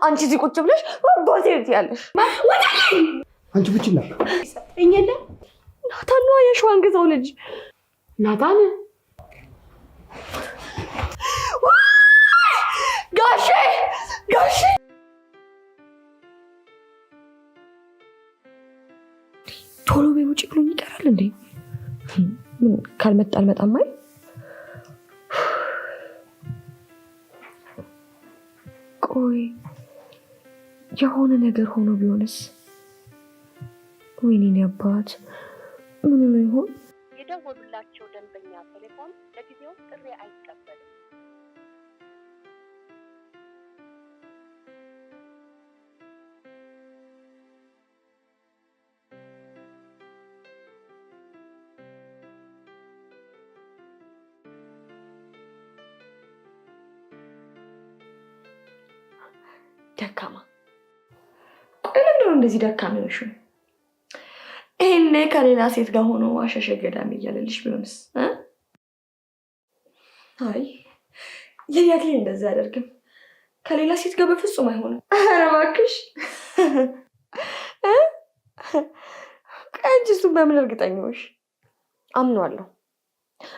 አንቺ እዚህ ቁጭ ብለሽ አባቴ ትያለሽ። አንቺ ብቻ እኛለ ናታን ነው የሸዋን ግዛው ልጅ ናታን ጋሼ ጋሼ ቶሎ በይ ውጪ ብሎኝ ይቀራል እንዴ? ምን ካልመጣ አልመጣም አይደል? ቆይ የሆነ ነገር ሆኖ ቢሆንስ? ወይኔ አባት ምን ነው ይሆን? የደወሉላቸው ደንበኛ ቴሌፎን ለጊዜው ጥሪ አይቀበልም። ደካማ ቆይ ለምንድን ነው እንደዚህ ደካማ ነሽ? ይሄኔ ከሌላ ሴት ጋር ሆኖ አሸሸ ገዳም እያለልሽ ቢሆንስ? አይ የያት ላይ እንደዛ አያደርግም። ከሌላ ሴት ጋር በፍጹም አይሆንም። ኧረ እባክሽ አንቺ እሱን በምን እርግጠኛ ነሽ? አምነዋለሁ።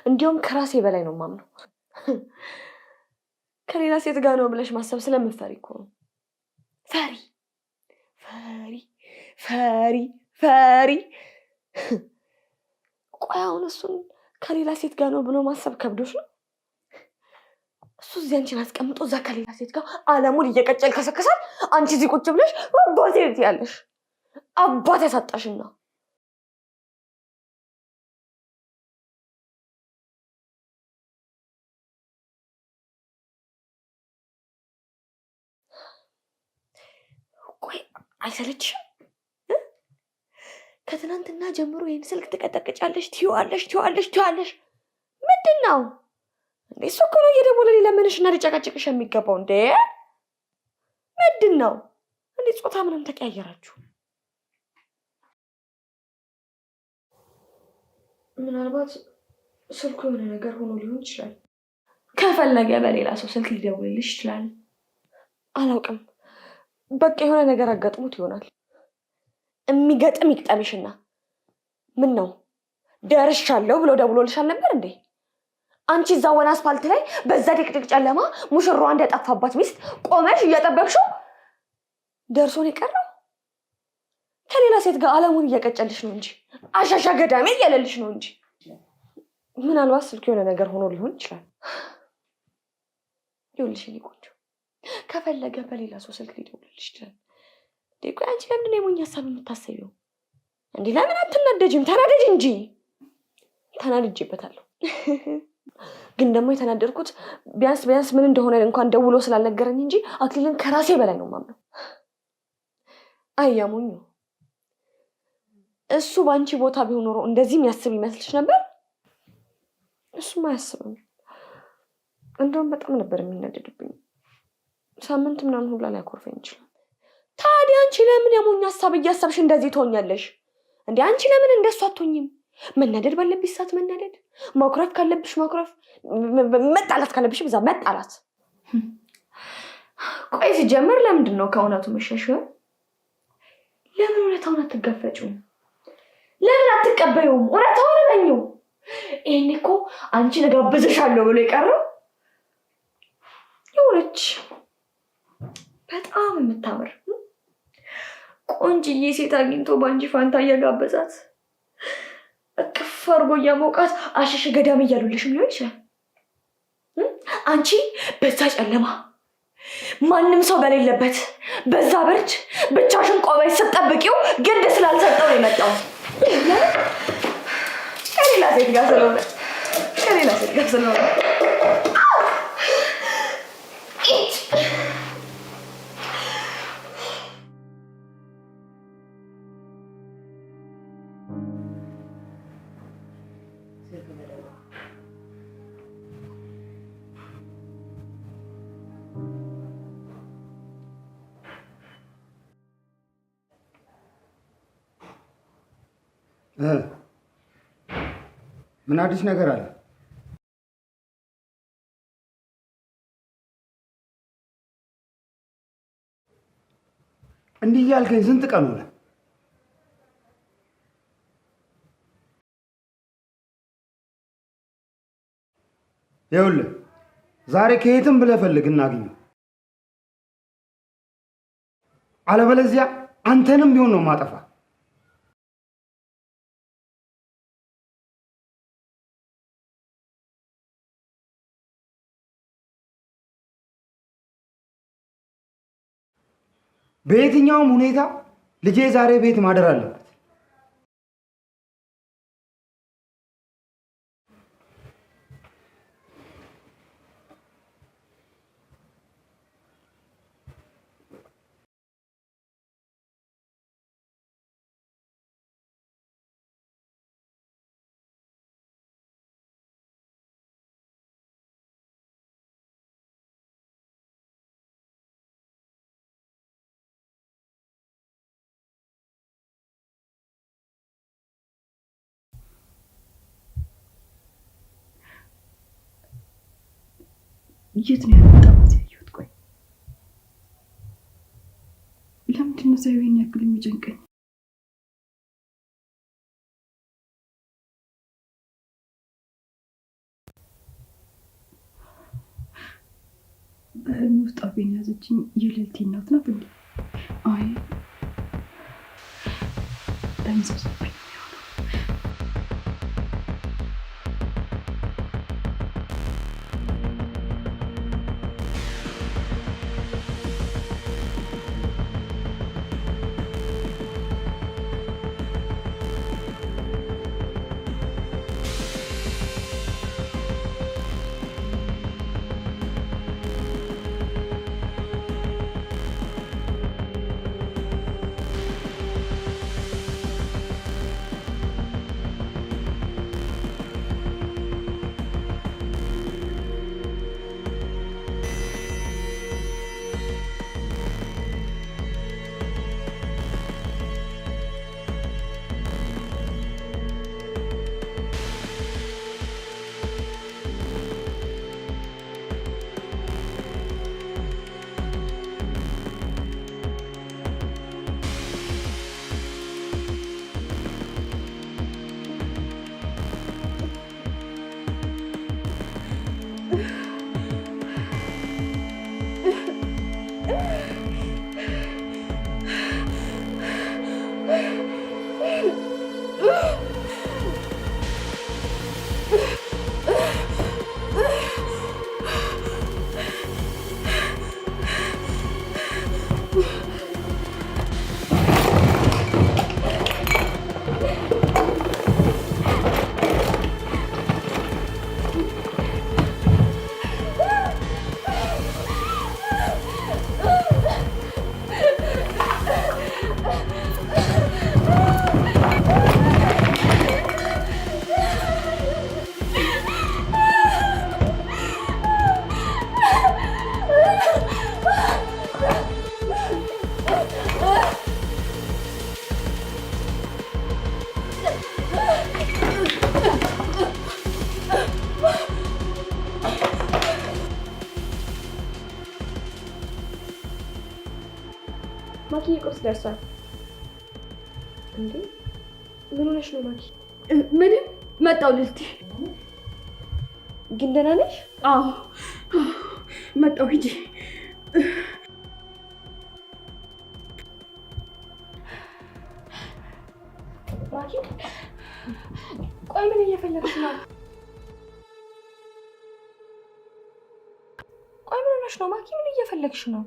እንዲያውም ከራሴ በላይ ነው የማምነው። ከሌላ ሴት ጋር ነው ብለሽ ማሰብ ስለምትፈሪ እኮ ነው። ፈሪ ፈሪ ፈሪ ፈሪ። ቆይ አሁን እሱን ከሌላ ሴት ጋር ነው ብሎ ማሰብ ከብዶሽ ነው? እሱ እዚህ አንቺን አስቀምጦ እዛ ከሌላ ሴት ጋር አለሙን እየቀጨል ከሰከሳል። አንቺ እዚህ ቁጭ ብለሽ አባቴ ትያለሽ። አባት ያሳጣሽና ቆይ አይሰለችሽም? ከትናንትና ጀምሮ ይሄን ስልክ ትቀጠቅጫለሽ፣ ትይዋለሽ። ምንድን ነው እንዴ? እሱ እኮ ነው እየደወለ ሊለምንሽና ሊጨቃጭቅሽ የሚገባው። እንዴ ምንድን ነው እንዴ? ጾታ ምንም ተቀያየራችሁ? ምናልባት ስልኩ የሆነ ነገር ሆኖ ሊሆን ይችላል። ከፈለገ በሌላ ሰው ስልክ ሊደውልልሽ ይችላል። አላውቅም። በቃ የሆነ ነገር አጋጥሞት ይሆናል። የሚገጥም ይቅጠምሽና ምን ነው ደርሻለሁ ብሎ ደውሎልሻል ነበር እንዴ? አንቺ እዛ ወና አስፋልት ላይ በዛ ድቅድቅ ጨለማ ሙሽራዋ እንደጠፋባት ሚስት ቆመሽ እየጠበቅሽው ደርሶን የቀረው ከሌላ ሴት ጋር አለሙን እየቀጨልሽ ነው እንጂ አሻሻ ገዳሜ እያለልሽ ነው እንጂ። ምናልባት ስልክ የሆነ ነገር ሆኖ ሊሆን ይችላል። ይኸውልሽ እኔ ቆንጆ ከፈለገ በሌላ ሰው ስልክ ሊደውልልሽ ይችላል። ቆይ አንቺ ለምንድን ነው የሞኝ ሀሳብ የምታሰቢው እንዴ? ለምን አትናደጂም? ተናደጂ እንጂ። ተናድጄበታለሁ። ግን ደግሞ የተናደድኩት ቢያንስ ምን እንደሆነ እንኳን ደውሎ ስላልነገረኝ እንጂ አክሊልን ከራሴ በላይ ነው የማምነው። አያሞኝ እሱ በአንቺ ቦታ ቢሆን ኖሮ እንደዚህ የሚያስብ ይመስልሽ ነበር? እሱም አያስብም። እንደውም በጣም ነበር የሚናደድብኝ። ሳምንት ምናምን ሁላ ሊያኮርፈኝ ይችላል። ታዲያ አንቺ ለምን የሞኝ ሀሳብ እያሰብሽ እንደዚህ ትሆኛለሽ እንዴ? አንቺ ለምን እንደሱ አትሆኝም? መናደድ ባለብሽ ሰዓት መናደድ፣ ማኩረፍ ካለብሽ ማኩረፍ፣ መጣላት ካለብሽ ብዛ መጣላት። ቆይ ሲጀምር ለምንድን ነው ከእውነቱ መሸሽው? ለምን እውነታውን አትጋፈጪውም? ለምን አትቀበዩም? እውነታውን እመኚው። ይሄኔ እኮ አንቺን እጋብዝሻለሁ ብሎ የቀረው የሆነች በጣም የምታምር ቆንጅዬ ሴት አግኝቶ በአንቺ ፋንታ እያጋበዛት እቅፍ አድርጎ እያሞቃት አሸሸ ገዳም እያሉልሽም ሊሆን ይችላል። አንቺ በዛ ጨለማ ማንም ሰው በሌለበት በዛ ብርድ ብቻሽን ቆመሽ ስትጠብቂው ግድ ስላልሰጠው ነው የመጣው። ከሌላ ሴት ጋር ስለሆነ ምን አዲስ ነገር አለ? እንዲህ ያልከኝ ስንት ቀን ሆነ? ይኸውልህ ዛሬ ከየትም ብለህ ፈልግ እናግኘው። አለበለዚያ አንተንም ቢሆን ነው ማጠፋ። በየትኛውም ሁኔታ ልጄ ዛሬ ቤት ማደር አለበት። የት ነው ያመጣሁት ያየሁት? ቆይ ለምንድን ነው ሳይሆን ይሄን ያክል የሚጨንቀኝ? በህልሜ ውስጥ አፌን ያዘችኝ የልዕልቴ እናት ናት እንዴ? አይ ተንሰብሰብኝ። ማኪ ቁርስ ደርሷል እንዴ? ምን ሆነሽ ነው ማኪ? ምንም መጣው ልልቲ። ግን ደህና ነሽ? አዎ መጣው። ሂጂ ማኪ። ቆይ ምን እየፈለግሽ ነው? ቆይ ምን ሆነሽ ነው ማኪ? ምን እየፈለግሽ ነው?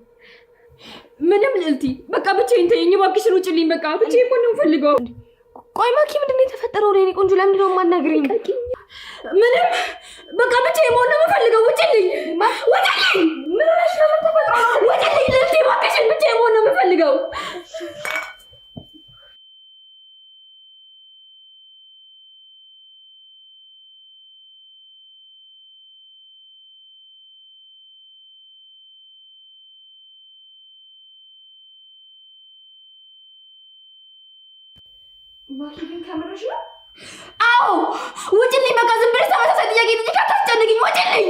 ምንም ልዕልቲ፣ በቃ ብቻዬን ተይኝ እባክሽን፣ ውጭልኝ። በቃ ብቻዬን ነው የምፈልገው። ቆይ ማኪ ምንድን ነው የተፈጠረው? ለኔ ቆንጆ ለምንድን ነው የማናግሪኝ? ምንም በቃ ብቻዬን ነው የምፈልገው። ውጭልኝ፣ ውጭልኝ። ምን ሆነሽ ነው? ምን ተፈጥሮ ነው? ውጭልኝ ልዕልቲ፣ እባክሽን ብቻዬን ነው የምፈልገው። ማኪ ግን ከምርሽ ነው? አዎ ውጭልኝ። በቃ ዝም ብለሽ ተመሳሳይ ጥያቄ ጥያቄ አታስጨንቅኝ። ውጭልኝ።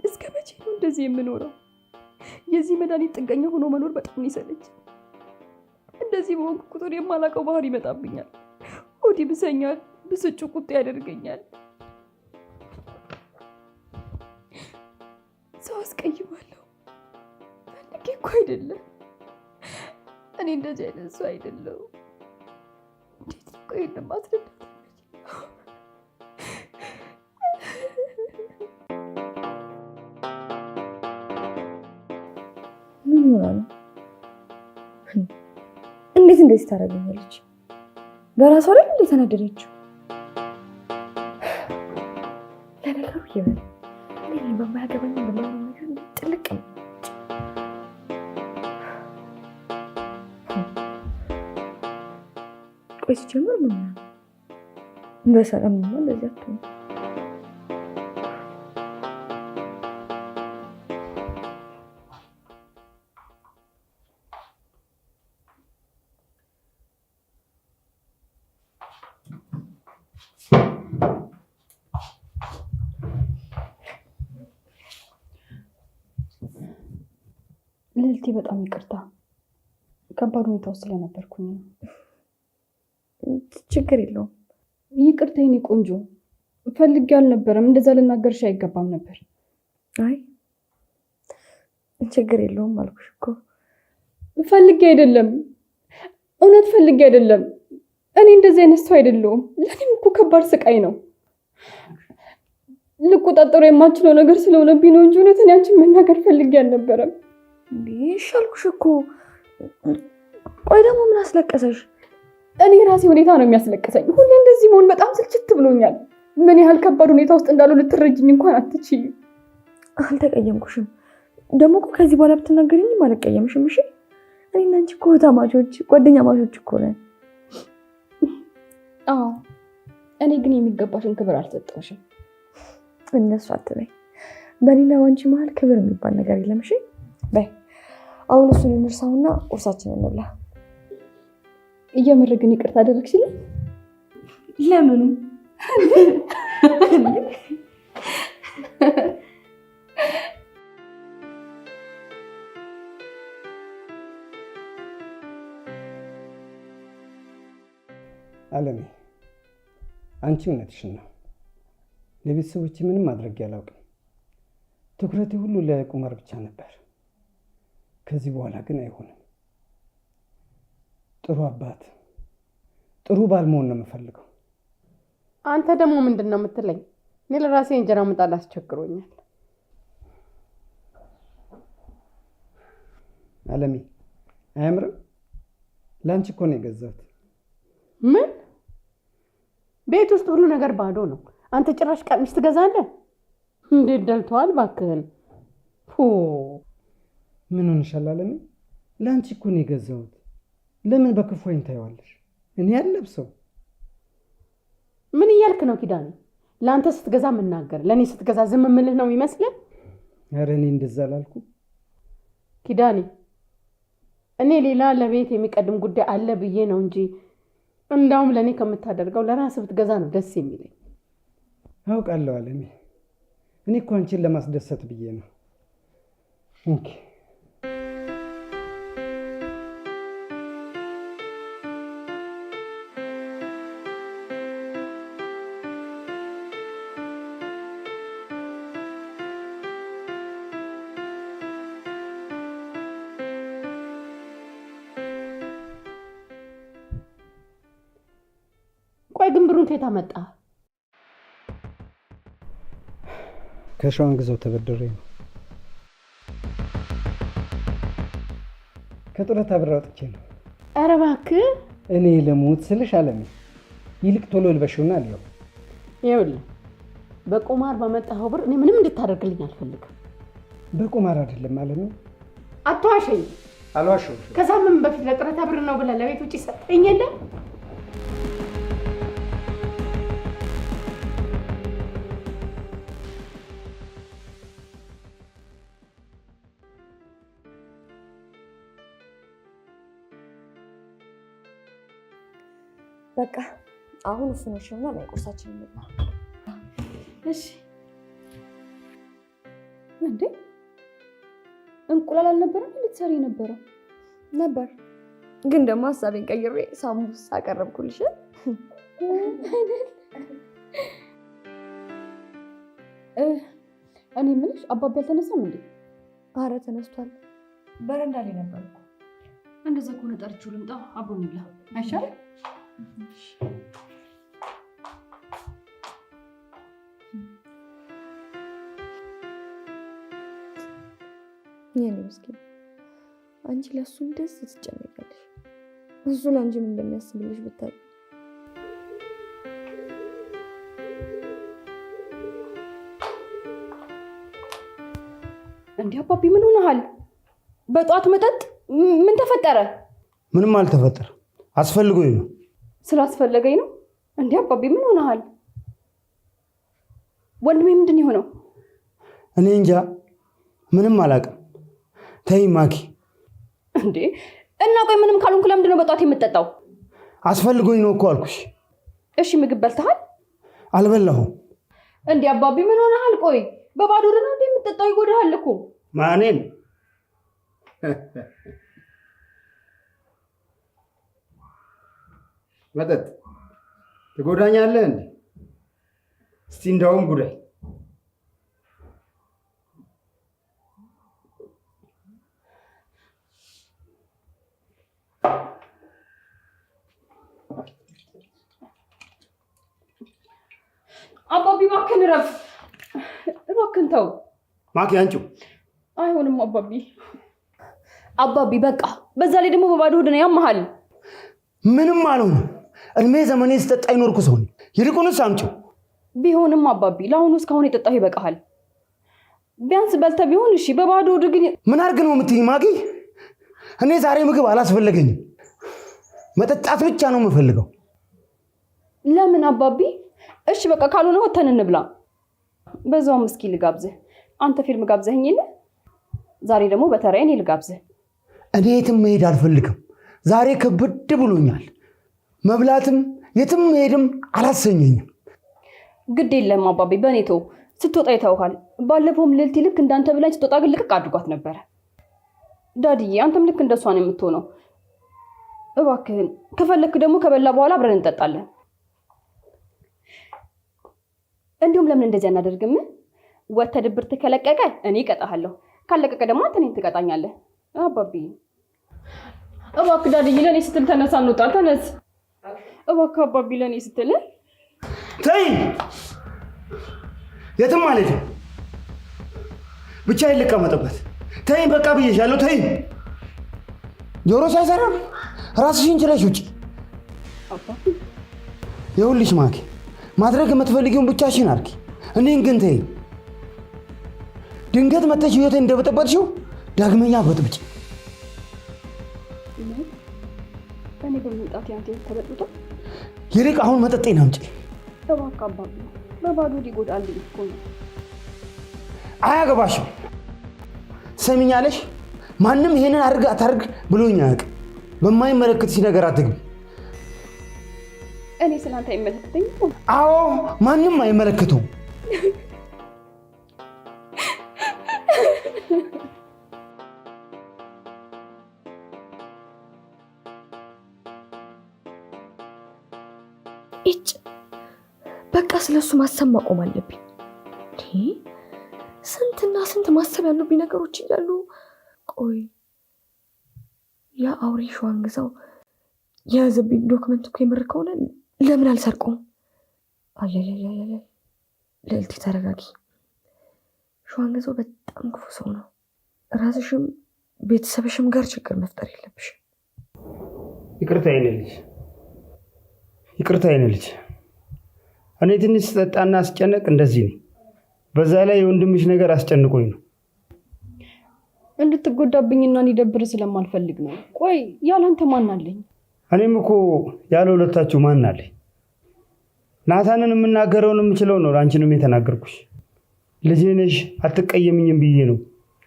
እስከ መቼ ነው እንደዚህ የምኖረው? የዚህ መድኃኒት ጥገኛ ሆኖ መኖር በጣም ይሰለች። እንደዚህ በሆንኩ ቁጥር የማላውቀው ባህሪ ይመጣብኛል። ሆድ ይብሰኛል፣ ብስጩ ቁጣ ያደርገኛል። ሰው አስቀይማለሁ። ፈልጌ እኮ አይደለም። እኔ እንደዚህ አይነት ሰው አይደለሁም። እንዴት እኮ ይሄንን ማስረዳት ምን ሆና ነው? እንዴት እንደዚህ ታደርገኛለች? በራሷ ላይ እንዴት ተናደደችው? ለነገሩ ይበል እኔ በማያገባኝ በማያገባኝ ነገር ጥልቅ ነው። ቆይ ሲጀምር ምን ነው በሰላም ነው እንደዚህ አትሆን። ልልቲ በጣም ይቅርታ፣ ከባድ ሁኔታ ውስጥ ስለነበርኩኝ ነው። ችግር የለውም። ይቅርታ የኔ ቆንጆ፣ ፈልጌ አልነበረም። እንደዛ ልናገርሽ አይገባም ነበር። አይ ችግር የለውም አልኩሽ እኮ። ፈልጌ አይደለም፣ እውነት ፈልጌ አይደለም። እኔ እንደዚህ አይነት ሰው አይደለሁም። ለእኔም እኮ ከባድ ስቃይ ነው። ልቆጣጠሩ የማችለው ነገር ስለሆነብኝ ነው እንጂ እውነት እኔ አንቺን መናገር ፈልጌ አልነበረም። እሺ አልኩሽ እኮ። ቆይ ደግሞ ምን አስለቀሰሽ? እኔ ራሴ ሁኔታ ነው የሚያስለቅሰኝ። ሁሌ እንደዚህ መሆን በጣም ስልችት ብሎኛል። ምን ያህል ከባድ ሁኔታ ውስጥ እንዳለው ልትረጅኝ እንኳን አትችይም። አልተቀየምኩሽም። ደግሞ እኮ ከዚህ በኋላ ብትናገሪኝም አልቀየምሽም። እሺ እኔና አንቺ እኮ እህትማማቾች፣ ጓደኛ ማቾች እኮ ነን። አዎ እኔ ግን የሚገባሽን ክብር አልሰጠሁሽም። እነሱ አትበይ። በእኔና ባንቺ መሀል ክብር የሚባል ነገር የለም። እሺ በይ አሁን እሱን እንርሳውና ቁርሳችንን እንብላ። እየምር ግን ይቅርታ አደረግሽልኝ? ለምኑ? አለሜ አንቺ እውነትሽን ነው። ለቤተሰቦቼ ምንም ማድረግ አላውቅም። ትኩረቴ ሁሉ ለቁማር ብቻ ነበር። ከዚህ በኋላ ግን አይሆንም። ጥሩ አባት፣ ጥሩ ባል መሆን ነው የምፈልገው። አንተ ደግሞ ምንድን ነው የምትለኝ? እኔ ለራሴ እንጀራ ምጣድ አስቸግሮኛል። አለሜ አያምርም? ላንቺ እኮ ነው የገዛሁት። ምን? ቤት ውስጥ ሁሉ ነገር ባዶ ነው። አንተ ጭራሽ ቀሚስ ትገዛለህ? እንዴት ደልቷል ባክህን። ምን ሆነሻል አለሜ? ላንቺ እኮ ነው የገዛሁት። ለምን በክፉ አይን ታይዋለሽ? እኔ ያለብሰው። ምን እያልክ ነው ኪዳኔ? ለአንተ ስትገዛ መናገር፣ ለእኔ ስትገዛ ዝም የምልህ ነው የሚመስልህ? ኧረ እኔ እንደዛ አላልኩም ኪዳኔ። እኔ ሌላ ለቤት የሚቀድም ጉዳይ አለ ብዬ ነው እንጂ እንዳውም ለእኔ ከምታደርገው ለራስህ ብትገዛ ነው ደስ የሚለኝ። አውቃለሁ አለሜ። እኔ እኮ አንቺን ለማስደሰት ብዬ ነው። ኦኬ ቆይ ግን ብሩን ከየት አመጣ? ከሸዋን ግዘው ተበድሬ ነው። ከጡረታ ብር አውጥቼ ነው። ኧረ እባክህ። እኔ ለሞት ስልሽ አለሜ፣ ይልቅ ቶሎ ልበሽውና አልየው። ይኸውልህ በቁማር በመጣኸው ብር እኔ ምንም እንድታደርግልኝ አልፈልግም። በቁማር አይደለም አለሜ። አትዋሸኝ። አልዋሸሁም። ከሳምንት በፊት ለጡረታ ብር ነው ብለህ ለቤት ውጭ ሰጠኝ የለ? በቃ አሁን እሱነሽና ላይ ቁርሳችን እንብላ። እሺ። እንዴ እንቁላል አልነበረም ልትሰሪ ነበረው? ነበር፣ ግን ደግሞ ሀሳቤን ቀይሬ ሳምቡሳ አቀረብኩልሽ። እኔ የምልሽ አባቢ አልተነሳም እንዴ? አረ ተነስቷል፣ በረንዳ ላይ ነበር እኮ። እንደዛ ከሆነ ጠርቼው ልምጣ፣ አብሮን ይብላ አይሻልም? የኔ ምስኪን አንቺ ለሱ እንደዚህ ትጨነቂያለሽ፣ እሱ ለአንቺ ምን እንደሚያስብልሽ ብታይ። እንዴ አባቢ ምን ሆነሃል? በጧት መጠጥ ምን ተፈጠረ? ምንም አልተፈጠረ፣ አስፈልጎኝ ነው። ስላስፈለገኝ ነው? እንዴ አባቢ ምን ሆነሃል? ወንድሜ ምንድን የሆነው? እኔ እንጃ፣ ምንም አላውቅም። ተይ ማኪ። እንዴ እና ቆይ ምንም ካልሆንክ ለምንድን ነው በጧት የምትጠጣው? አስፈልጎኝ ነው እኮ አልኩሽ። እሺ ምግብ በልተሃል? አልበላሁም። እንዴ አባቢ ምን ሆነሃል? ቆይ በባዶ ሆድ ነው እንዴ የምትጠጣው? ይጎዳሃል እኮ። ማኔን መጠጥ ትጎዳኛለህ እንዴ? እስቲ እንዳውም ጉዳይ አባቢ እባክህን እረፍ፣ እባክህን ተው። ማኪ አንቺው አይሆንም አባቢ። አባቢ በቃ፣ በዛ ላይ ደግሞ በባዶ ሆድ ነው ያመሃል። ምንም አልሆነም። እድሜ ዘመኔ ስጠጣ ይኖርኩ ሰው ነኝ። ይልቁንስ አምጪው። ቢሆንም አባቢ ለአሁኑ እስካሁን የጠጣሁ ይበቃሃል። ቢያንስ በልተህ ቢሆን እሺ። በባዶ ሆድ ግን ምን አድርግ ነው የምትይኝ ማኪ? እኔ ዛሬ ምግብ አላስፈለገኝም። መጠጣት ብቻ ነው የምፈልገው። ለምን አባቢ? እሺ በቃ ካልሆነ ወተን እንብላ። በዛውም እስኪ ልጋብዝህ። አንተ ፊልም ጋብዘኸኝ የለ? ዛሬ ደግሞ በተራዬ እኔ ልጋብዝህ። እኔ የትም መሄድ አልፈልግም። ዛሬ ከብድ ብሎኛል። መብላትም የትም መሄድም አላሰኘኝም። ግድ የለም አባቢ፣ በእኔ ተው። ስትወጣ ይተውሃል። ባለፈውም ልልቲ ልክ እንዳንተ ብላኝ ስትወጣ ግን ልቅቅ አድርጓት ነበረ። ዳድዬ አንተም ልክ እንደሷ ነው የምትሆነው። እባክህን ከፈለክ ደግሞ ከበላ በኋላ አብረን እንጠጣለን። እንዲሁም ለምን እንደዚህ አናደርግም? ወተህ ድብርት ከለቀቀ እኔ እቀጣሃለሁ፣ ካለቀቀ ደግሞ አንተ እኔን ትቀጣኛለህ። አባቢ እባክህ ዳድዬ ለኔ ስትል ተነሳ፣ እንውጣ። ተነስ እባክህ አባቢ ለኔ ስትል። ተይ፣ የትም አልሄድም። ብቻዬን ልቀመጥበት። ተይ በቃ ብዬሻለሁ። ተይ፣ ጆሮ ሳይሰራ ራስሽን ችለሽ ውጪ። ይኸውልሽ ማኪ፣ ማድረግ የምትፈልጊውን ብቻሽን አድርጊ። እኔን ግን ተይ። ድንገት መተሽ ህይወቴን እንደበጠበጥሽው ዳግመኛ በጥብጪ። እኔ በመምጣት ያንተ ተበጥብጦ። ይልቅ አሁን መጠጤን አምጪ። እባክህ አባቢ፣ በባዶ ሊጎዳል እኮ ነው። አያገባሽም። ሰሚኛለሽ? ማንም ይሄንን አድርግ አታርግ ብሎኝ አያውቅም። በማይመለከትሽ ነገር አትግቢ። እኔ ስላንተ አይመለከተኝም። አዎ ማንም አይመለከተውም። እጭ በቃ ስለሱ ማሰብ ማቆም አለብኝ። ስንትና ስንት ማሰብ ያሉብኝ ነገሮች እያሉ ቆይ ያ አውሬ ሸዋንግዛው የያዘብኝ ዶክመንት እኮ የምር ከሆነ ለምን አልሰርቀውም? አያያያያ ልዕልት ተረጋጊ። ሸዋንግዛው በጣም ክፉ ሰው ነው። ራስሽም ቤተሰብሽም ጋር ችግር መፍጠር የለብሽም። ይቅርታ የኔ ልጅ፣ ይቅርታ የኔ ልጅ። እኔ ትንሽ ስጠጣና አስጨነቅ እንደዚህ ነኝ። በዛ ላይ የወንድምሽ ነገር አስጨንቆኝ ነው። እንድትጎዳብኝና እንዲደብር ስለማልፈልግ ነው። ቆይ ያላንተ ማን አለኝ? እኔም እኮ ያለ ሁለታችሁ ማን አለኝ? ናታንን የምናገረውን የምችለው ነው አንቺንም የተናገርኩሽ። ልጄ ነሽ አትቀየምኝም ብዬ ነው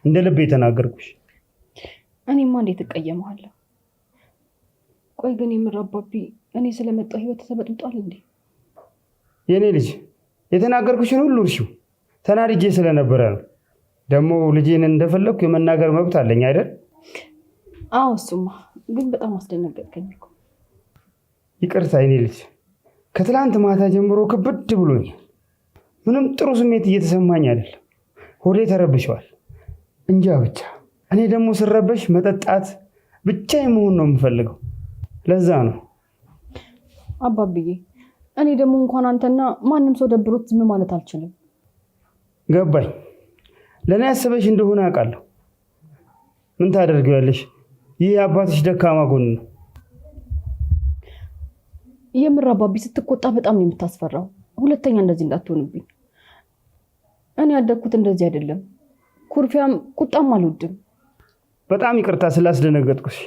እንደ ልቤ የተናገርኩሽ። እኔማ እንዴት እቀየምሃለሁ? ቆይ ግን የምር አባቢ እኔ ስለመጣሁ ህይወት ተበጥብጧል እንዴ? የኔ ልጅ የተናገርኩሽን ሁሉ እርሺው። ተናድጄ ስለነበረ ነው። ደግሞ ልጄን እንደፈለግኩ የመናገር መብት አለኝ አይደል? አዎ እሱማ፣ ግን በጣም አስደነገጥከኝ እኮ። ይቅርታ የኔ ልጅ፣ ከትላንት ማታ ጀምሮ ክብድ ብሎኛል። ምንም ጥሩ ስሜት እየተሰማኝ አይደለም። ሆዴ ተረብሸዋል። እንጃ ብቻ እኔ ደግሞ ስረበሽ መጠጣት ብቻ መሆን ነው የምፈልገው። ለዛ ነው አባብዬ። እኔ ደግሞ እንኳን አንተና ማንም ሰው ደብሮት ዝም ማለት አልችልም። ገባኝ። ለእኔ ያሰበሽ እንደሆነ አውቃለሁ። ምን ታደርጊዋለሽ? ይህ የአባትሽ ደካማ ጎን ነው። የምር አባቢ ስትቆጣ በጣም ነው የምታስፈራው። ሁለተኛ እንደዚህ እንዳትሆንብኝ። እኔ ያደግኩት እንደዚህ አይደለም። ኩርፊያም ቁጣም አልወድም። በጣም ይቅርታ ስላስደነገጥኩሽ።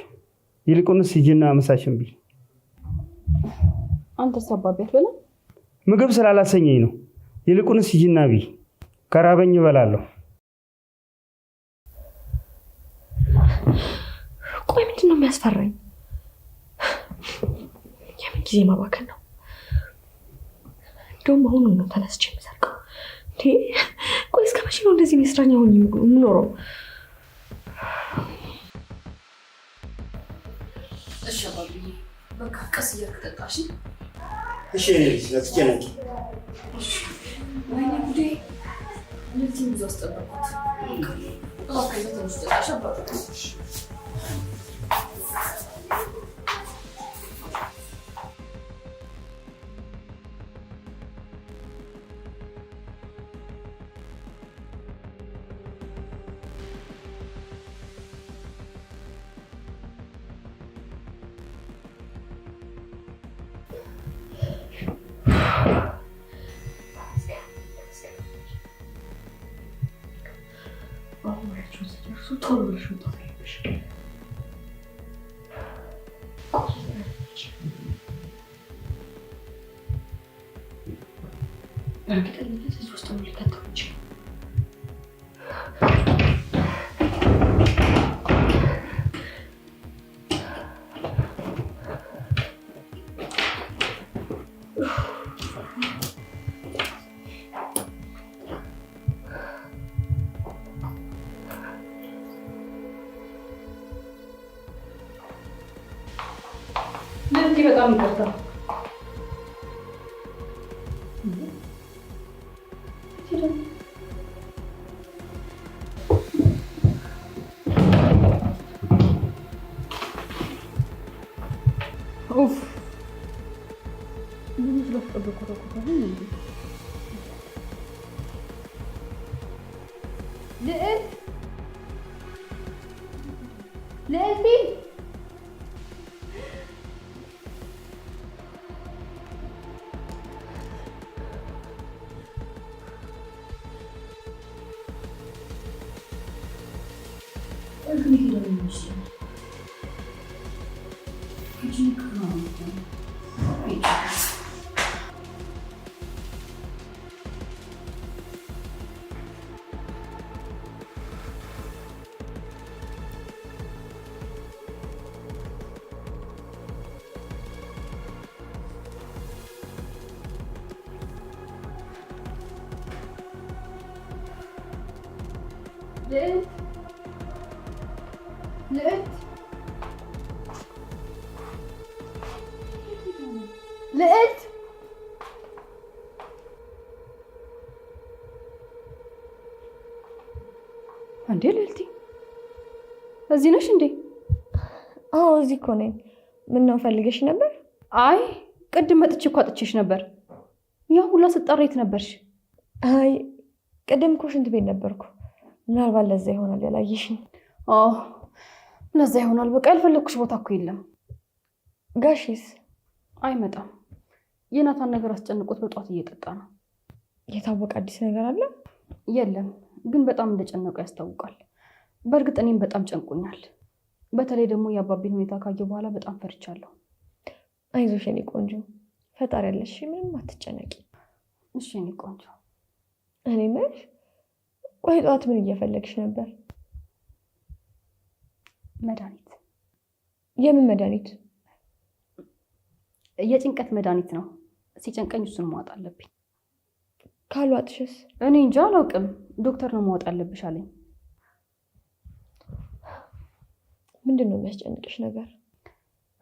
ይልቁንስ ሂጂና ምሳሽን ብይ። አንተስ አባቢ አትበላም? ምግብ ስላላሰኘኝ ነው። ይልቁንስ ሂጂና ብይ። ከራበኝ እበላለሁ። ቆይ ምንድን ነው የሚያስፈራኝ? የምን ጊዜ ማባከን ነው? እንደውም አሁኑ ነው ተነስቼ የምሰርቀው። ቆይ እስከ መቼ ነው እንደዚህ መስራኛ ሆኜ የምኖረው? እሺ አባቢ፣ በቃ ቀስ እያልክ ጠጣሽ። እሺ እኔ ልጅ አትጨነቂ። ወይኔ ጉዴ! እንደዚህ ብዙ አስጠበቅኩት። ከዛ ትንሽ ጠጣሽ አባቢ። ቶሎ ብለሽ መውጣት አለብሽ። በእርግጠኝነት እዚህ ውስጥ ነው ሊከተው ይችላል። ለዚህ በጣም ይቅርታ። ኡፍ ምን ስለተጠበቀ ልዕልቲ ልዕልት እንዴ? ልዕልቲ እዚህ ነሽ እንዴ? አዎ እዚህ እኮ ነኝ። ምነው ፈልገሽ ነበር? አይ ቅድም መጥቼ እኮ አጥቼሽ ነበር። ያ ሁላ ስጠራ የት ነበርሽ? አይ ቅድም እኮ ሽንት ቤት ነበርኩ። ምናልባት ለዛ ይሆናል ያላየሽኝ። አዎ ለዛ ይሆናል። በቃ ያልፈለግኩሽ ቦታ እኮ የለም። ጋሽስ አይመጣም። የናታን ነገር አስጨንቆት በጧት እየጠጣ ነው። የታወቀ አዲስ ነገር አለ? የለም፣ ግን በጣም እንደጨነቀው ያስታውቃል። በእርግጥ እኔም በጣም ጨንቆኛል። በተለይ ደግሞ የአባቤን ሁኔታ ካየ በኋላ በጣም ፈርቻለሁ። አይዞሽ የኔ ቆንጆ፣ ፈጣሪ ያለሽ፣ ምንም አትጨነቂ። እሺ የኔ ቆንጆ። እኔ የምልሽ ቆይ ጠዋት ምን እየፈለግሽ ነበር? መድኃኒት። የምን መድኃኒት? የጭንቀት መድኃኒት ነው። ሲጨንቀኝ እሱን ማዋጥ አለብኝ። ካልዋጥሽስ? እኔ እንጃ አላውቅም። ዶክተር ነው ማዋጥ አለብሽ አለኝ። ምንድን ነው የሚያስጨንቅሽ ነገር?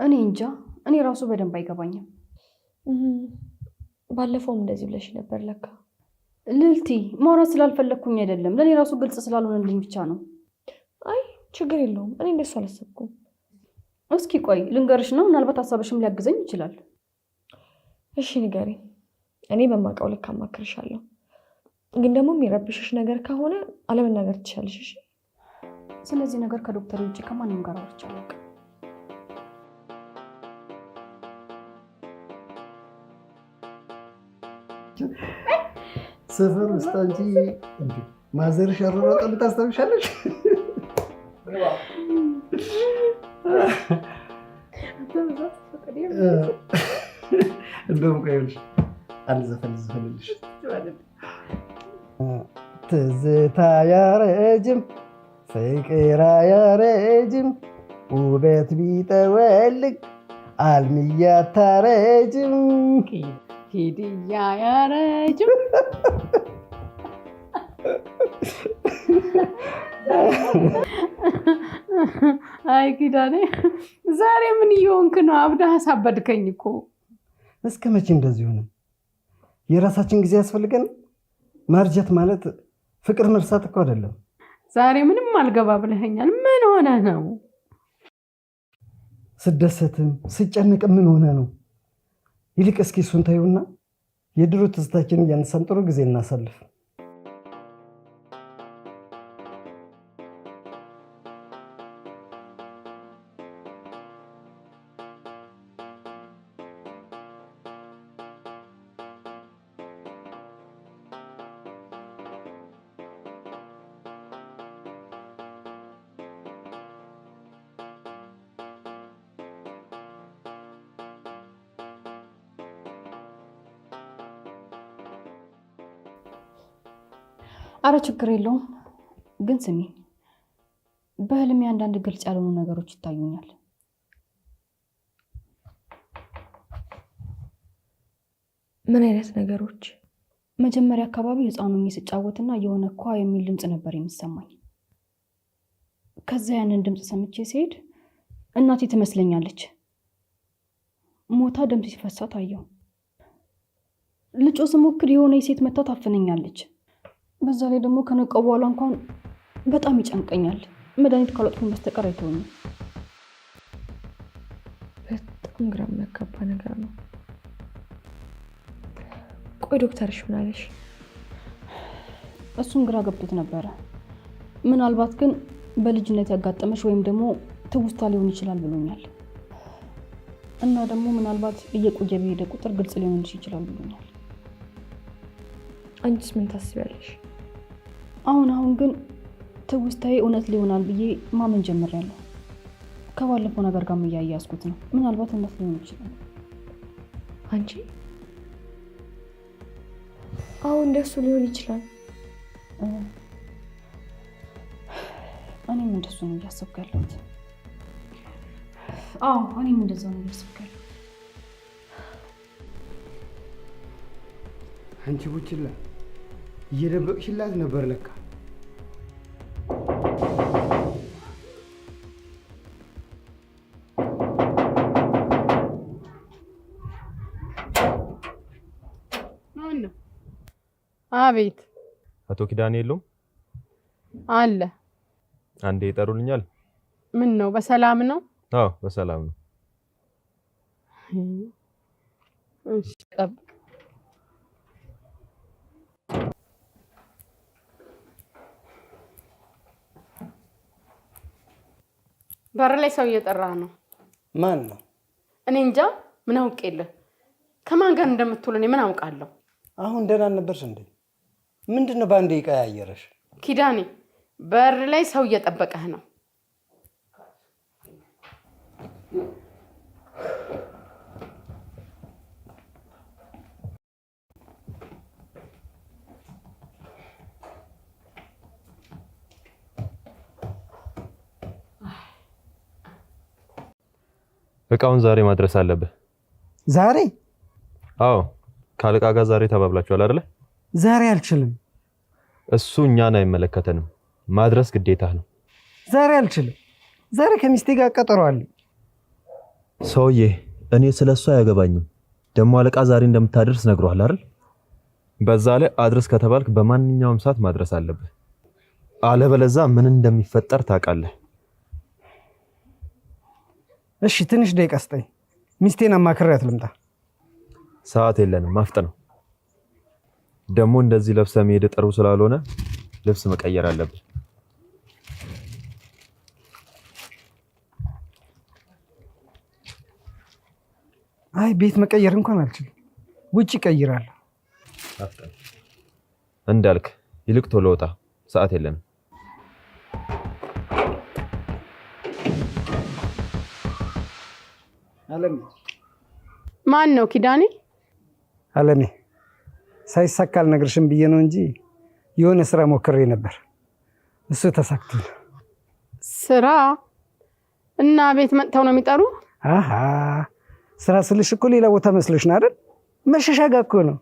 እኔ እንጃ። እኔ ራሱ በደንብ አይገባኝም። ባለፈውም እንደዚህ ብለሽ ነበር ለካ። ልልቲ ማውራት ስላልፈለግኩኝ አይደለም፣ ለእኔ ራሱ ግልጽ ስላልሆነልኝ ብቻ ነው። አይ ችግር የለውም። እኔ እንደሱ አላሰብኩም። እስኪ ቆይ ልንገርሽ ነው፣ ምናልባት ሀሳብሽም ሊያግዘኝ ይችላል። እሺ ንገሪኝ። እኔ በማውቀው ልክ አማክርሻለሁ። ግን ደግሞ የሚረብሽሽ ነገር ከሆነ አለመናገር ትችያለሽ። እሺ? ስለዚህ ነገር ከዶክተር ውጭ ከማንም ጋር አውርቼ አላውቅም። ሰፈር ውስጥ አንቺ ማዘርሽ ያሯሯጠ ታስታውሻለሽ? እንደውም ቆይ አንድ ዘፈን ልዝፈንልሽ። ትዝታ ያረጅም ፍቅር አያረጅም ውበት ቢጠወልግ አልምያ ታረጅም ሂድያ ያረጅም አይ ኪዳኔ ዛሬ ምን እየሆንክ ነው? አብዳ አሳበድከኝ እኮ። እስከ መቼ እንደዚህ ሆነ? የራሳችን ጊዜ ያስፈልገን። ማርጀት ማለት ፍቅር መርሳት እኮ አይደለም። ዛሬ ምንም አልገባ ብለኸኛል። ምን ሆነ ነው? ስደሰትም ስጨነቅም ምን ሆነ ነው? ይልቅ እስኪ እሱን ታዩና የድሮ ትዝታችንን እያነሳን ጥሩ ጊዜ እናሳልፍ። አረ ችግር የለውም። ግን ስሚ፣ በህልሜ አንዳንድ ግልጽ ያልሆኑ ነገሮች ይታዩኛል። ምን አይነት ነገሮች? መጀመሪያ አካባቢ ህፃኑ ስጫወትና የሆነ ኳ የሚል ድምፅ ነበር የሚሰማኝ። ከዛ ያንን ድምፅ ሰምቼ ሲሄድ እናቴ ትመስለኛለች። ሞታ ደም ሲፈሳት አየሁ። ልጮ ስሞክር የሆነ የሴት መታ ታፍነኛለች። በዛ ላይ ደግሞ ከነቀው በኋላ እንኳን በጣም ይጨንቀኛል። መድኃኒት ካልወጥኩኝ በስተቀር አይተውኝም። በጣም ግራ የሚያጋባ ነገር ነው። ቆይ ዶክተርሽ ምን አለሽ? እሱም ግራ ገብቶት ነበረ። ምናልባት ግን በልጅነት ያጋጠመሽ ወይም ደግሞ ትውስታ ሊሆን ይችላል ብሎኛል። እና ደግሞ ምናልባት እየቆየ በሄደ ቁጥር ግልጽ ሊሆንልሽ ይችላል ብሎኛል። አንቺስ ምን ታስቢያለሽ? አሁን ግን ትውስታዬ እውነት ሊሆናል ብዬ ማመን ጀምሬያለሁ። ከባለፈው ነገር ጋር እያያዝኩት ነው። ምናልባት እውነት ሊሆን ይችላል። አንቺ አሁን እንደሱ ሊሆን ይችላል። እኔም እንደሱ ነው እያሰብኩ ያለሁት። አዎ እኔም እንደዛው ነው እያሰብኩ ያለሁት። አንቺ ቡችላ እየደበቅሽላት ነበር ለካ። አቤት። አቶ ኪዳኔ የለውም? አለ። አንዴ ይጠሩልኛል? ምን ነው በሰላም ነው? አዎ በሰላም ነው። እሺ ጠብቅ። በር ላይ ሰው እየጠራ ነው። ማን ነው? እኔ እንጃ። ምን አውቄልህ? ከማን ጋር እንደምትውል እኔ ምን አውቃለሁ? አሁን ደህና ነበርሽ እንዴ? ምንድነው ባንዴ ይቀያየረሽ? ኪዳኔ በር ላይ ሰው እየጠበቀህ ነው። እቃውን ዛሬ ማድረስ አለብህ። ዛሬ? አዎ ካለቃ ጋር ዛሬ ተባብላችኋል አይደለ? ዛሬ አልችልም። እሱ እኛን አይመለከተንም። ማድረስ ግዴታ ነው። ዛሬ አልችልም። ዛሬ ከሚስቴ ጋር ቀጠሮ አለኝ። ሰውዬ እኔ ስለሱ አያገባኝም። ደሞ አለቃ ዛሬ እንደምታደርስ ነግሯል አይደል? በዛ ላይ አድርስ ከተባልክ በማንኛውም ሰዓት ማድረስ አለብህ። አለበለዛ ምን እንደሚፈጠር ታውቃለህ። እሺ ትንሽ ደቂቃ ስጠኝ። ሚስቴን አማክሬያት ልምጣ። ሰዓት የለንም፣ ማፍጠን ነው። ደግሞ እንደዚህ ለብሰ መሄድ ጥሩ ስላልሆነ ልብስ መቀየር አለብህ። አይ ቤት መቀየር እንኳን አልችልም። ውጭ እቀይራለሁ። አፍጠን እንዳልክ ይልቅ ቶሎ ወጣ። ሰዓት የለንም። አለሜ። ማን ነው? ኪዳኔ? አለሜ ሳይሳካ አልነግርሽም ብዬ ነው እንጂ የሆነ ስራ ሞክሬ ነበር። እሱ ተሳክቷል። ስራ? እና ቤት መጥተው ነው የሚጠሩ? አሃ ስራ ስልሽ እኮ ሌላ ቦታ መስሎሽ ነው አይደል? መሸሻ ጋር እኮ ነው።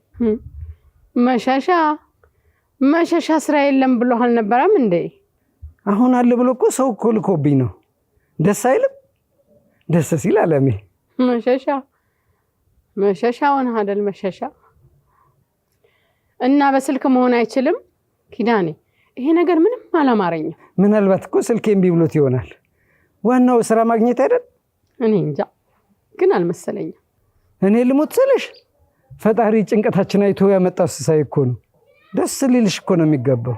መሸሻ ስራ የለም ብሎ አልነበረም እንዴ? አሁን አለ ብሎ እኮ ሰው እኮ ልኮብኝ ነው። ደስ አይልም? ደስ ሲል አለሜ። መሸሻውን አይደል? መሸሻ እና በስልክ መሆን አይችልም? ኪዳኔ ይሄ ነገር ምንም አላማረኝም። ምናልባት እኮ ስልክ እምቢ ብሎት ይሆናል። ዋናው ስራ ማግኘት አይደል? እኔ እንጃ ግን አልመሰለኝም። እኔ ልሞት ስልሽ ፈጣሪ ጭንቀታችን አይቶ ያመጣው ሲሳይ እኮ ነው። ደስ ሊልሽ እኮ ነው የሚገባው።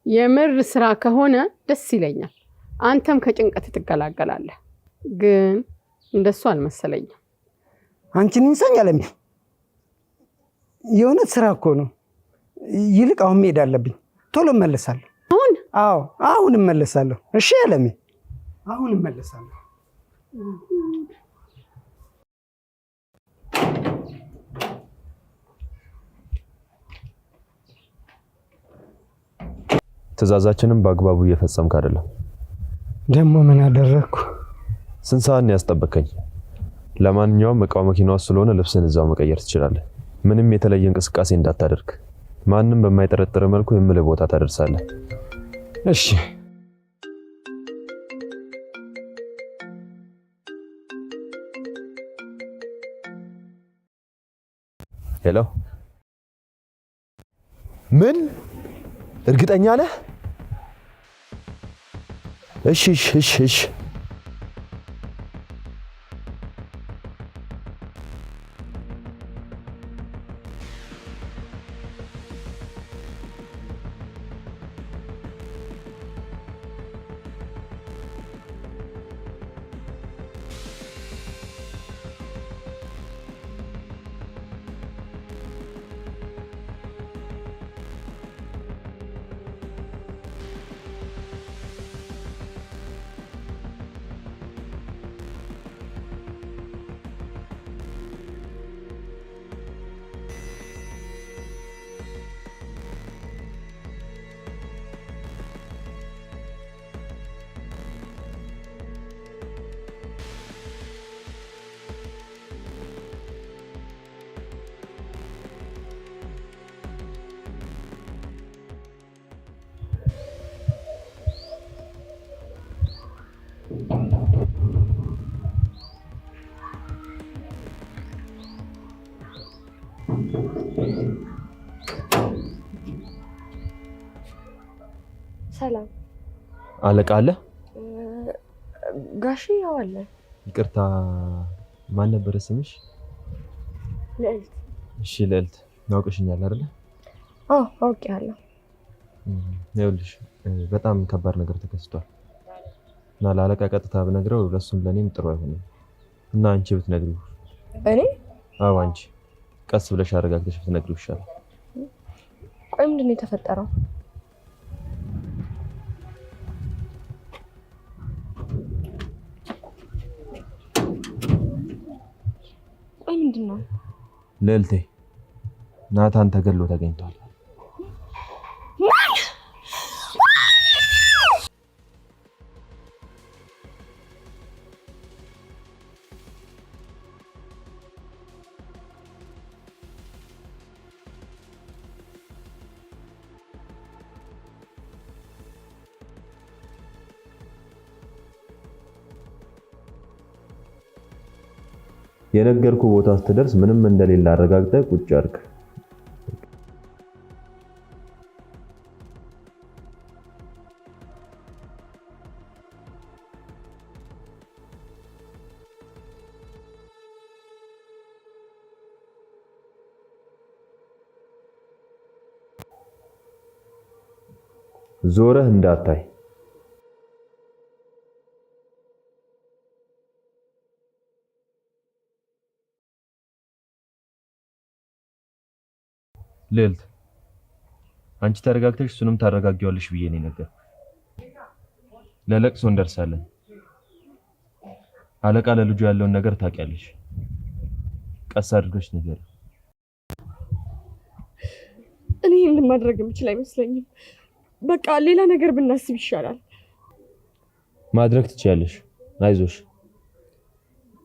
የምር ስራ ከሆነ ደስ ይለኛል። አንተም ከጭንቀት ትገላገላለህ። ግን እንደሱ አልመሰለኝም። አንቺን እንሰኝ አለሜ። የእውነት ስራ እኮ ነው። ይልቅ አሁን መሄድ አለብኝ። ቶሎ እመለሳለሁ። አሁን? አዎ አሁን እመለሳለሁ። እሺ አለሜ፣ አሁን እመለሳለሁ። ትዕዛዛችንን በአግባቡ እየፈጸምክ አይደለም። ደግሞ ምን አደረግኩ? ስንት ሰዓት ነው ያስጠበቀኝ? ለማንኛውም እቃው መኪናው ስለሆነ ልብስን እዛው መቀየር ትችላለህ። ምንም የተለየ እንቅስቃሴ እንዳታደርግ። ማንም በማይጠረጥር መልኩ የምልህ ቦታ ታደርሳለህ። እሺ። ሄሎ። ምን? እርግጠኛ ነህ? እሺ። ሰላም። አለቃ አለ? ጋሺ ያው አለ። ይቅርታ ማን ነበር ስምሽ? ልዕልት። እሺ ልዕልት፣ ናውቅሽኛል አይደል? አዎ አውቄያለሁ። ይኸውልሽ በጣም ከባድ ነገር ተከስቷል እና ለአለቃ ቀጥታ ብነግረው ለሱም ለኔም ጥሩ አይሆንም እና አንቺ ብትነግሪው። እኔ? አዎ አንቺ ቀስ ብለሽ አረጋግተሽ ብትነግሪው ይሻላል። ቆይ ምንድን ነው የተፈጠረው? ቆይ ምንድን ነው? ልዕልቴ ናታን ተገሎ ተገኝቷል። የነገርኩ ቦታ ስትደርስ ምንም እንደሌለ አረጋግጠህ ቁጭ አድርግ። ዞረህ እንዳታይ። ልዕልት አንቺ ተረጋግተሽ እሱንም ታረጋጊዋለሽ ብዬ ነው ነገር። ለለቅሶ እንደርሳለን። አለቃ ለልጁ ያለውን ነገር ታውቂያለሽ። ቀስ አድርገሽ ነገር እኔ ይሄን ማድረግ የምችል አይመስለኝም። በቃ ሌላ ነገር ብናስብ ይሻላል። ማድረግ ትችያለሽ። አይዞሽ።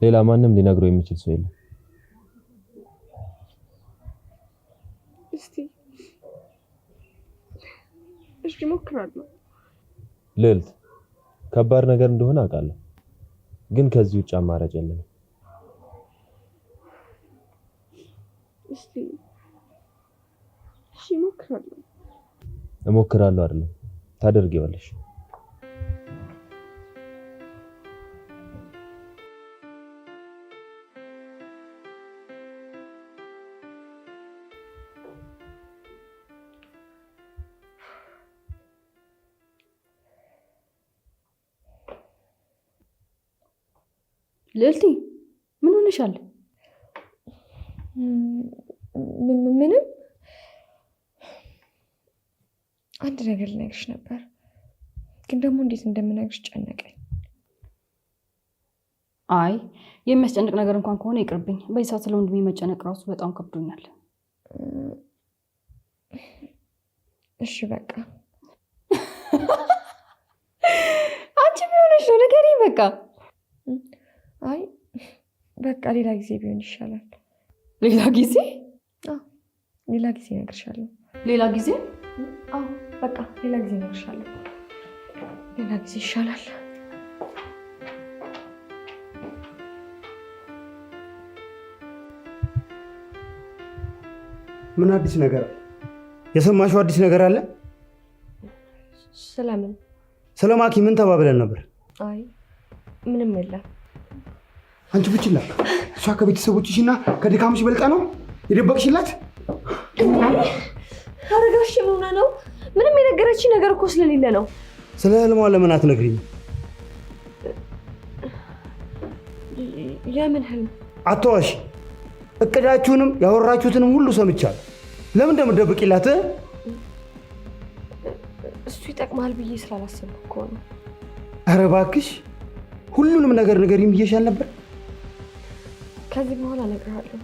ሌላ ማንም ሊነግረው የሚችል ሰው የለም። እሺ እሞክራለሁ። ልዕልት ከባድ ነገር እንደሆነ አውቃለሁ፣ ግን ከዚህ ውጭ አማራጭ የለም። እሺ እሞክራለሁ አይደለም ታደርጊዋለሽ። ልዕልቲ ምን ሆነሻል? ምንም አንድ ነገር ልነግርሽ ነበር፣ ግን ደግሞ እንዴት እንደምነግርሽ ጨነቀኝ። አይ የሚያስጨንቅ ነገር እንኳን ከሆነ ይቅርብኝ። በዚህ ሰዓት ስለወንድሜ መጨነቅ ራሱ በጣም ከብዶኛል። እሺ በቃ አንቺ ምን ሆነሽ ነው? ንገሪኝ በቃ። አይ በቃ ሌላ ጊዜ ቢሆን ይሻላል። ሌላ ጊዜ? ሌላ ጊዜ እነግርሻለሁ። ሌላ ጊዜ? በቃ ሌላ ጊዜ እነግርሻለሁ። ሌላ ጊዜ ይሻላል። ምን አዲስ ነገር አለ? የሰማሽው አዲስ ነገር አለ? ስለምን? ስለማኪ ምን ተባብለን ነበር? አይ ምንም የለም። አንቺ ብቻ እሷ ከቤተሰቦችሽና ከድካምሽ በልጣ ነው የደበቅሽላት? አረጋሽ ምን ነው? ምንም የነገረችኝ ነገር እኮ ስለሌለ ነው። ስለ ህልሟ ለምን አትነግሪኝ? የምን ህልም? አትዋሺ። እቅዳችሁንም ያወራችሁትንም ሁሉ ሰምቻለሁ። ለምን እንደምትደብቂላት? እሱ ይጠቅማል ብዬ ስላላሰብኩ እኮ ነው። ኧረ እባክሽ ሁሉንም ነገር ንገሪኝ ብዬሻል ነበር። ከዚህ በኋላ እነግርሃለሁ።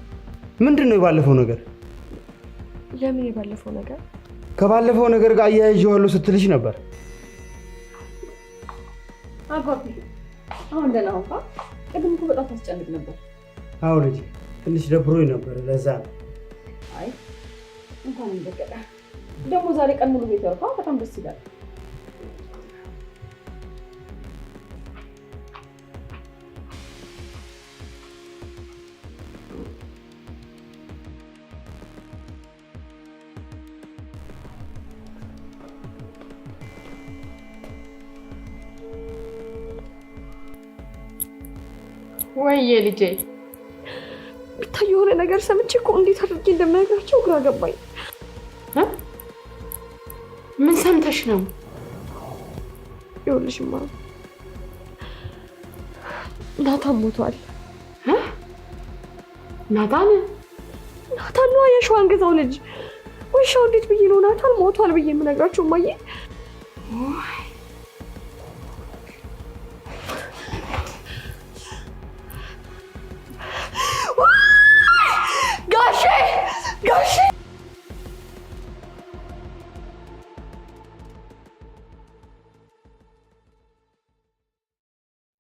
ምንድን ነው የባለፈው ነገር? ለምን የባለፈው ነገር? ከባለፈው ነገር ጋር አያይዤዋለሁ ስትልሽ ነበር። አባቢ አሁን ደህና ሆንካ? ቅድም እኮ በጣም ታስጨንቅ ነበር። አዎ ልጄ ትንሽ ደብሮኝ ነበር፣ ለዛ ነው። አይ እንኳን እንደቀቀ ደግሞ ዛሬ ቀን ሙሉ ቤት ያውቃ በጣም ደስ ይላል። ወይዬ ልጄ ብታይ የሆነ ነገር ሰምቼ እኮ እንዴት አድርጌ እንደምነግራቸው ግራ ገባኝ። ምን ሰምተሽ ነው? ይኸውልሽማ ናታን ሞቷል። ናታን ነው የሸዋን ገዛው ልጅ። ወይ ሻው እንዴት ብዬ ነው ናታን ሞቷል ብዬ የምነግራቸው? ማየ